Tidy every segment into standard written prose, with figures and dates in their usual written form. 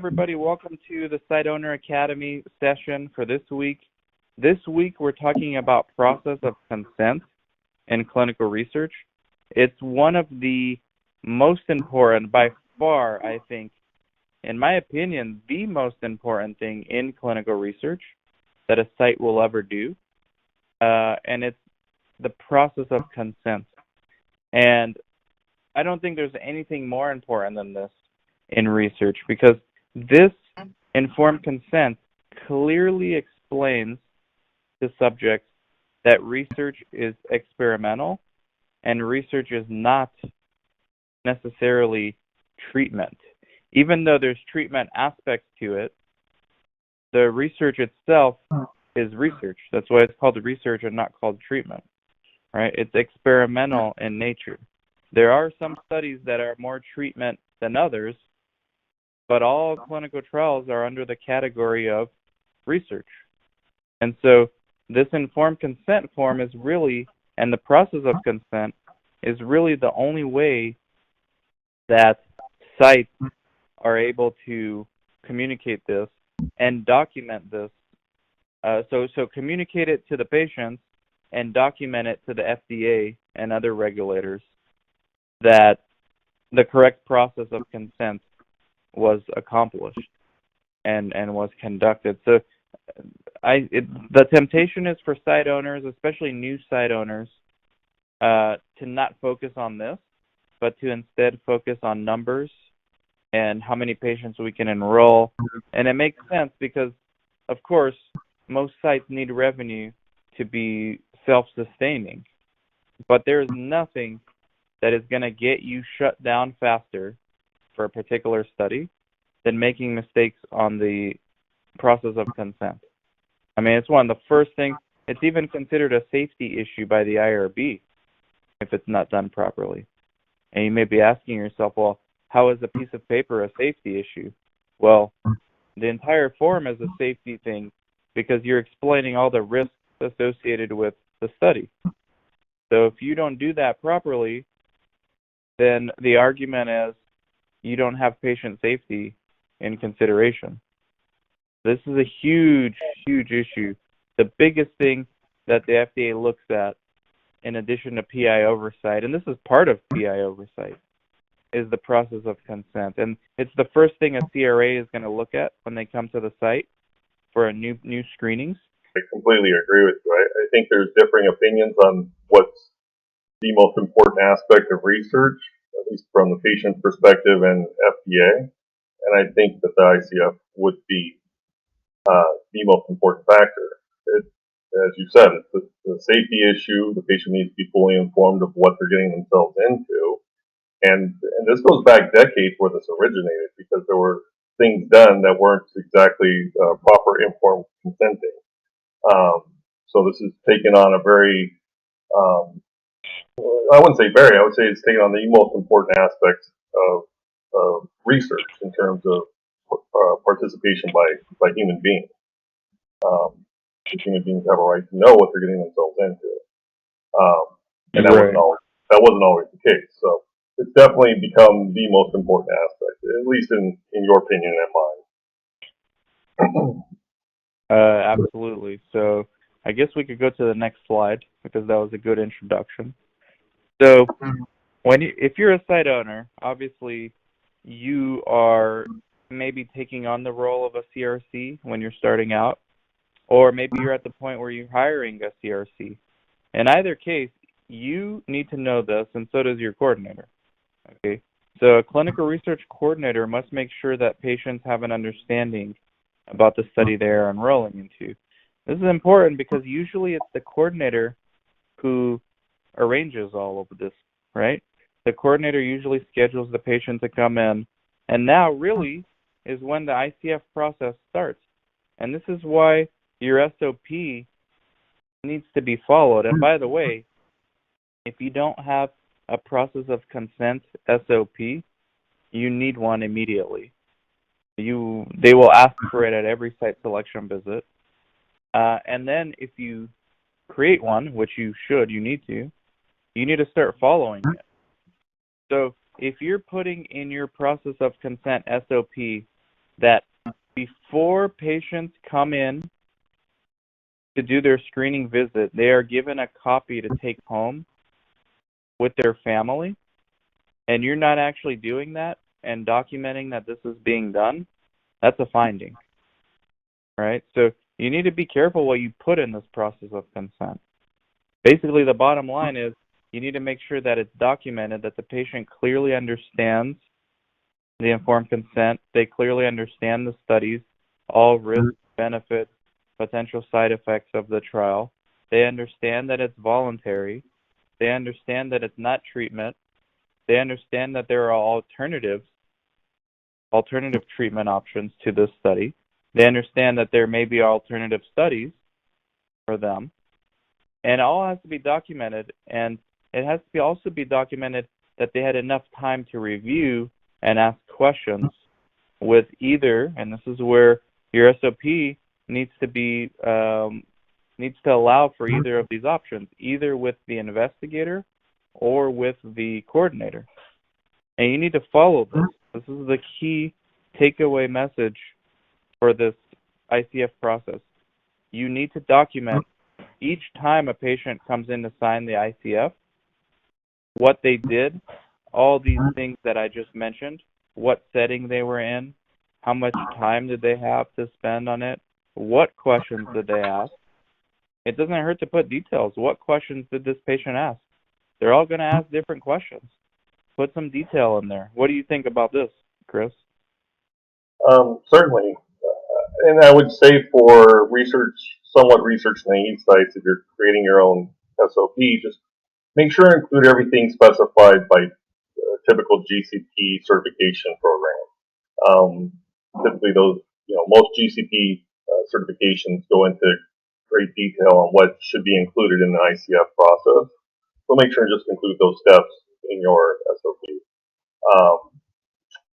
everybody. Welcome to the Site Owner Academy session for this week. This week, we're talking about process of consent in clinical research. It's one of the most important, by far, I think, in my opinion, the most important thing in clinical research that a site will ever do, and it's the process of consent. And I don't think there's anything more important than this in research, because this informed consent clearly explains to subjects that research is experimental and research is not necessarily treatment. Even though there's treatment aspects to it, the research itself is research. That's why it's called research and not called treatment, right? It's experimental in nature. There are some studies that are more treatment than others, but all clinical trials are under the category of research. And so this informed consent form is really, and the process of consent is really the only way that sites are able to communicate this and document this. So communicate it to the patients and document it to the FDA and other regulators that the correct process of consent was accomplished and was conducted. So the temptation is for site owners, especially new site owners, to not focus on this, but to instead focus on numbers and how many patients we can enroll. And it makes sense because, of course, most sites need revenue to be self-sustaining. But there's nothing that is going to get you shut down faster for a particular study than making mistakes on the process of consent. I mean, it's one of the first things. It's even considered a safety issue by the IRB if it's not done properly. And you may be asking yourself, well, how is a piece of paper a safety issue? Well, the entire form is a safety thing because you're explaining all the risks associated with the study. So if you don't do that properly, then the argument is you don't have patient safety in consideration. This is a huge, huge issue. The biggest thing that the FDA looks at, in addition to PI oversight, and this is part of PI oversight, is the process of consent. And it's the first thing a CRA is going to look at when they come to the site for a new screenings. I completely agree with you. I think there's differing opinions on what's the most important aspect of research, at least from the patient perspective and FDA. And I think that the ICF would be the most important factor. As you said, it's the safety issue. The patient needs to be fully informed of what they're getting themselves into. And this goes back decades where this originated because there were things done that weren't exactly proper informed consenting. So this is taken on a very, I wouldn't say very, I would say it's taken on the most important aspects of research in terms of participation by human beings. Human beings have a right to know what they're getting themselves into. And that wasn't always the case. So it's definitely become the most important aspect, at least in your opinion and mine. Absolutely. So I guess we could go to the next slide because that was a good introduction. So if you're a site owner, obviously you are maybe taking on the role of a CRC when you're starting out, or maybe you're at the point where you're hiring a CRC. In either case, you need to know this, and so does your coordinator. Okay, so a clinical research coordinator must make sure that patients have an understanding about the study they are enrolling into. This is important because usually it's the coordinator who arranges all of this, right? The coordinator usually schedules the patient to come in, and now really is when the ICF process starts. And this is why your SOP needs to be followed. And by the way, if you don't have a process of consent SOP, you need one immediately. They will ask for it at every site selection visit. And then if you create one, which you need to start following it. So if you're putting in your process of consent SOP that before patients come in to do their screening visit, they are given a copy to take home with their family, and you're not actually doing that and documenting that this is being done, that's a finding, right? So you need to be careful what you put in this process of consent. Basically, the bottom line is you need to make sure that it's documented, that the patient clearly understands the informed consent, they clearly understand the studies, all risks, benefits, potential side effects of the trial. They understand that it's voluntary. They understand that it's not treatment. They understand that there are alternative treatment options to this study. They understand that there may be alternative studies for them. And it all has to be documented, and it has to also be documented that they had enough time to review and ask questions with either, and this is where your SOP needs to allow for either of these options, either with the investigator or with the coordinator. And you need to follow this. This is the key takeaway message for this ICF process. You need to document each time a patient comes in to sign the ICF, what they did, all these things that I just mentioned, what setting they were in, how much time did they have to spend on it, what questions did they ask. It doesn't hurt to put details. What questions did this patient ask? They're all going to ask different questions. Put some detail in there. What do you think about this, Chris? Certainly. And I would say for somewhat research naive sites, if you're creating your own SOP, just make sure to include everything specified by typical GCP certification program. Typically, most GCP certifications go into great detail on what should be included in the ICF process. So make sure and just include those steps in your SOP.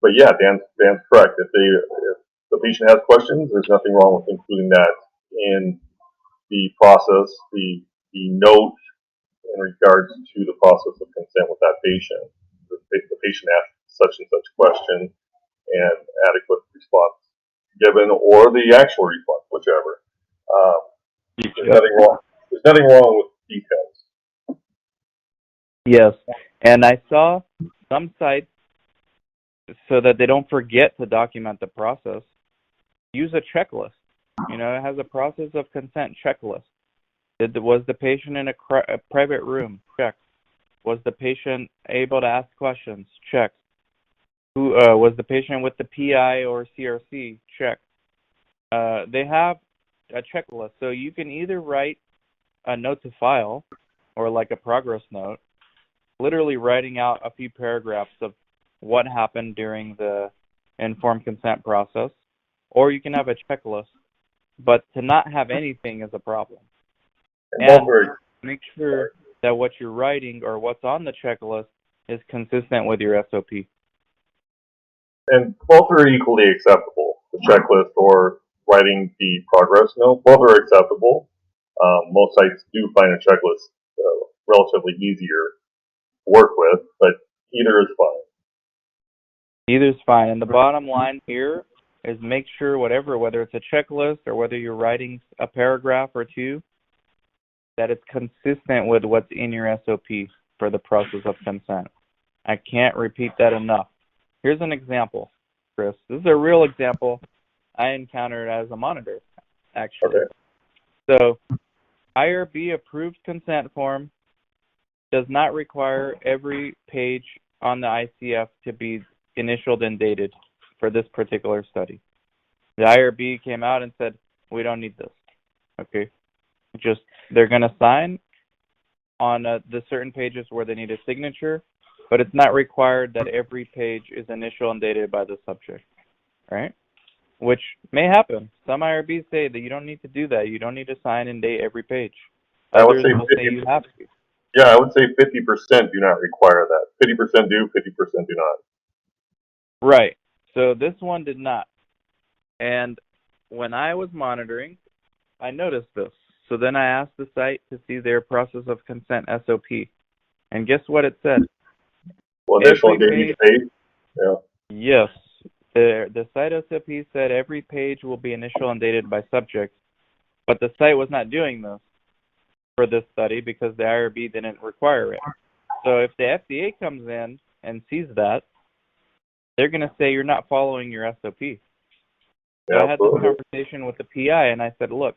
But yeah, Dan's correct. If the patient has questions, there's nothing wrong with including that in the process, the note in regards to the process of consent with that patient. The patient asked such and such question and adequate response given, or the actual response, whichever. There's nothing wrong. There's nothing wrong with details. Yes, and I saw some sites, so that they don't forget to document the process, use a checklist. It has a process of consent checklist. Was the patient in a private room? Check. Was the patient able to ask questions? Check. Was the patient with the PI or CRC? Check. They have a checklist, so you can either write a note to file or like a progress note, literally writing out a few paragraphs of what happened during the informed consent process, or you can have a checklist, but to not have anything is a problem. And make sure that what you're writing or what's on the checklist is consistent with your SOP. And both are equally acceptable, the checklist or writing the progress note. Both are acceptable. Most sites do find a checklist relatively easier to work with, but either is fine. Either's fine. And the bottom line here is make sure whether it's a checklist or whether you're writing a paragraph or two, that it's consistent with what's in your SOP for the process of consent. I can't repeat that enough. Here's an example, Chris. This is a real example I encountered as a monitor, actually. Okay. So, IRB approved consent form does not require every page on the ICF to be initialed and dated for this particular study. The IRB came out and said, we don't need this. Okay. They're going to sign on the certain pages where they need a signature, but it's not required that every page is initialed and dated by the subject, right? Which may happen. Some IRBs say that you don't need to do that. You don't need to sign and date every page. Others will say you have to. Yeah, I would say 50% do not require that. 50% do, 50% do not. Right. So this one did not. And when I was monitoring, I noticed this. So then I asked the site to see their process of consent SOP. And guess what it said? Well, initial dating page? Yeah. Yes. The site SOP said every page will be initial and dated by subject, but the site was not doing this for this study because the IRB didn't require it. So if the FDA comes in and sees that, they're going to say you're not following your SOP. So I had this conversation with the PI, and I said, look,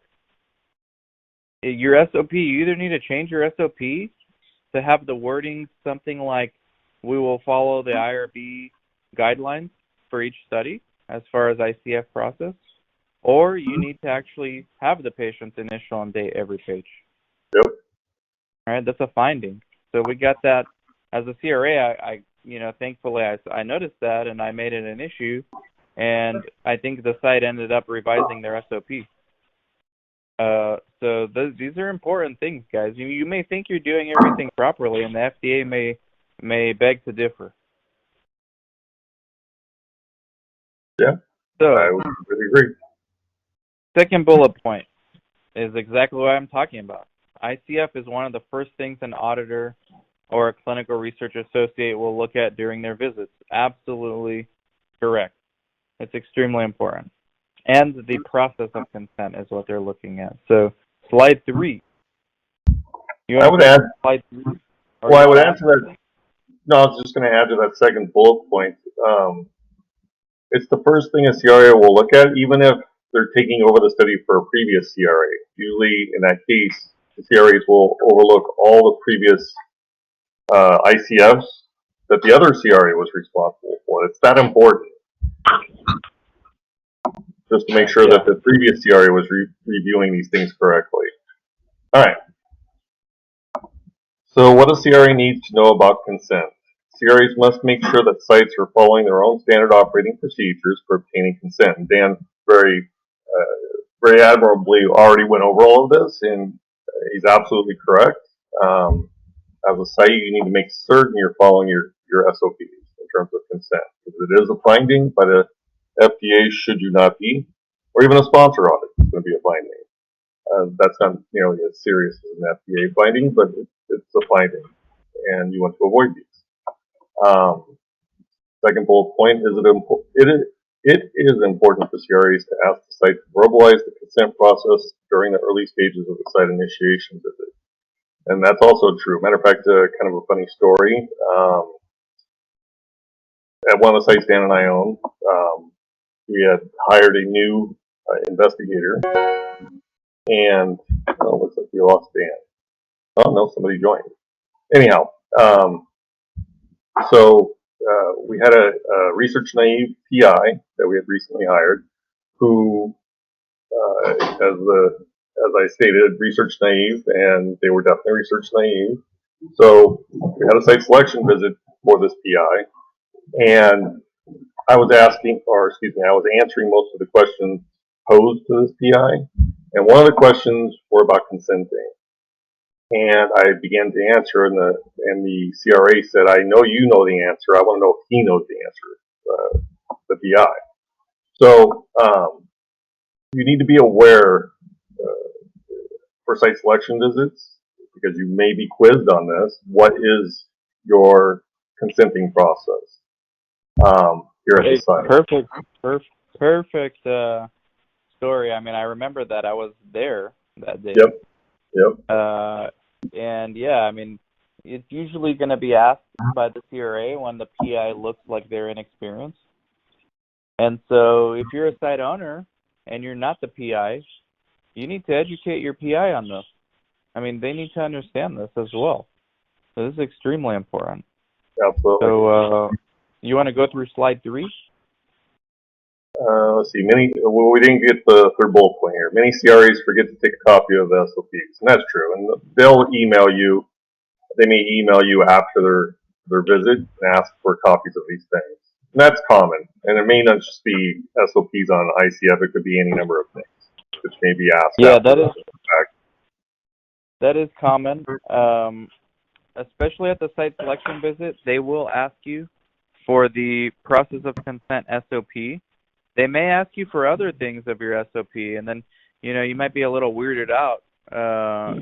your SOP, you either need to change your SOP to have the wording something like, we will follow the IRB guidelines for each study as far as ICF process, or you need to actually have the patient's initial and date every page. Yep. All right, that's a finding. So we got that as a CRA. I thankfully I noticed that and I made it an issue, and I think the site ended up revising their SOP. So these are important things, guys. You may think you're doing everything properly, and the FDA may beg to differ. Yeah, so I would really agree. Second bullet point is exactly what I'm talking about. ICF is one of the first things an auditor or a clinical research associate will look at during their visits. Absolutely correct. It's extremely important. And the process of consent is what they're looking at. So, slide 3. I would add. Slide 3? Well, I would add to that. No, I was just going to add to that second bullet point. It's the first thing a CRA will look at, even if they're taking over the study for a previous CRA. Usually, in that case, the CRAs will overlook all the previous ICFs that the other CRA was responsible for. It's that important, just to make sure that the previous CRA was reviewing these things correctly. All right. So what does CRA need to know about consent? CRAs must make sure that sites are following their own standard operating procedures for obtaining consent. And Dan very admirably already went over all of this, and he's absolutely correct. As a site, you need to make certain you're following your SOPs in terms of consent. If it is a finding by the FDA, should you not be, or even a sponsor audit is going to be a finding. That's not nearly as serious as an FDA finding, but it's a finding, and you want to avoid these. Second bullet point is it is important for CRAs to ask the site to verbalize the consent process during the early stages of the site initiation visit. And that's also true. Matter of fact, kind of a funny story. At one of the sites Dan and I own, we had hired a new investigator, and looks like we lost Dan. Oh no, somebody joined. Anyhow, so we had a research naive PI that we had recently hired, who, as I stated, research naive, and they were definitely research naive. So we had a site selection visit for this PI, and I was answering most of the questions posed to this PI, and one of the questions were about consenting. And I began to answer, and the CRA said, "I know you know the answer. I want to know if he knows the answer." The PI. So you need to be aware for site selection visits, because you may be quizzed on this. What is your consenting process here at the site? Perfect story. I mean, I remember that I was there that day. Yep. And yeah, I mean, it's usually going to be asked by the CRA when the PI looks like they're inexperienced. And so if you're a site owner and you're not the PI, you need to educate your PI on this. I mean, they need to understand this as well. So this is extremely important. Absolutely. So you want to go through slide 3? Let's see. We didn't get the third bullet point here. Many CRAs forget to take a copy of the SOPs, and that's true. And they'll email you. They may email you after their visit and ask for copies of these things. And that's common. And it may not just be SOPs on ICF. It could be any number of things which may be asked. Yeah, that is common. Especially at the site selection visit, they will ask you for the process of consent SOP. They may ask you for other things of your SOP, and then, you might be a little weirded out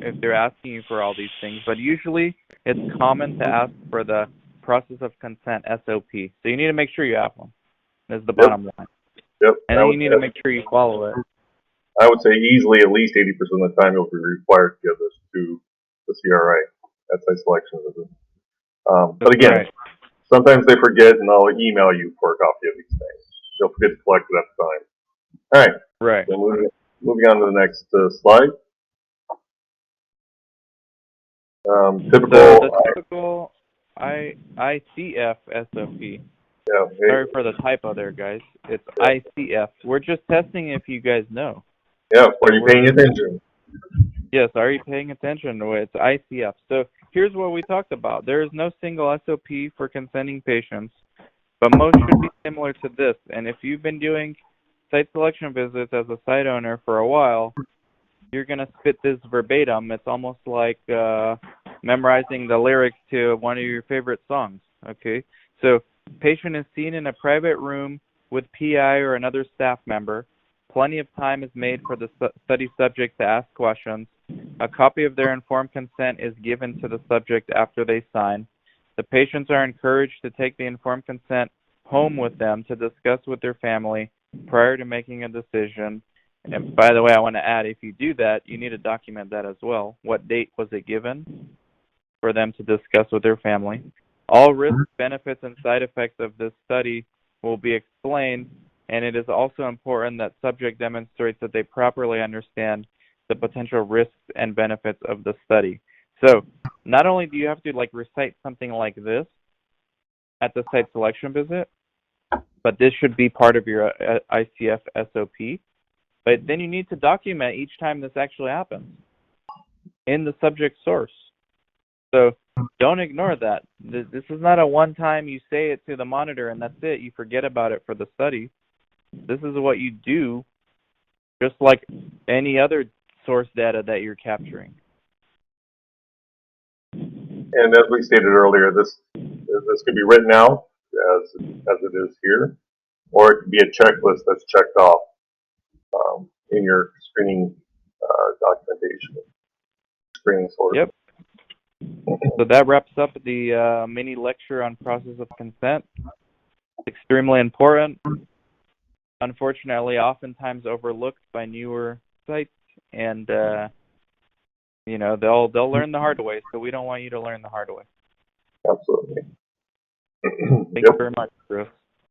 if they're asking you for all these things. But usually, it's common to ask for the process of consent SOP. So you need to make sure you have one. Is the bottom line. Yep. And then you need to make sure you follow it. I would say easily at least 80% of the time you'll be required to give this to the CRA at site selection visit. But again, Right. sometimes they forget and I'll email you for a copy of these things. They'll forget to collect it at the time. All right. Right. So moving on to the next slide. Typical. The typical ICF SOP. Yeah. Sorry for the typo there, guys. It's ICF. We're just testing if you guys know. Yeah. Are you paying attention? Yes, are you paying attention? It's ICF. So here's what we talked about. There is no single SOP for consenting patients, but most should be similar to this. And if you've been doing site selection visits as a site owner for a while, you're going to spit this verbatim. It's almost like memorizing the lyrics to one of your favorite songs, okay? So patient is seen in a private room with PI or another staff member. Plenty of time is made for the study subject to ask questions. A copy of their informed consent is given to the subject after they sign. The patients are encouraged to take the informed consent home with them to discuss with their family prior to making a decision. And by the way, I want to add, if you do that, you need to document that as well. What date was it given for them to discuss with their family? All risks, benefits, and side effects of this study will be explained, and it is also important that subject demonstrates that they properly understand the potential risks and benefits of the study. So not only do you have to recite something like this at the site selection visit, but this should be part of your ICF SOP. But then you need to document each time this actually happens in the subject source. So don't ignore that. This is not a one-time you say it to the monitor and that's it. You forget about it for the study. This is what you do just like any other source data that you're capturing. And as we stated earlier, this could be written out as it is here, or it could be a checklist that's checked off in your screening documentation, screening source. Yep. So that wraps up the mini lecture on process of consent. It's extremely important. Unfortunately, oftentimes overlooked by newer sites, and they'll learn the hard way. So we don't want you to learn the hard way. Absolutely. Thank you very much, Chris.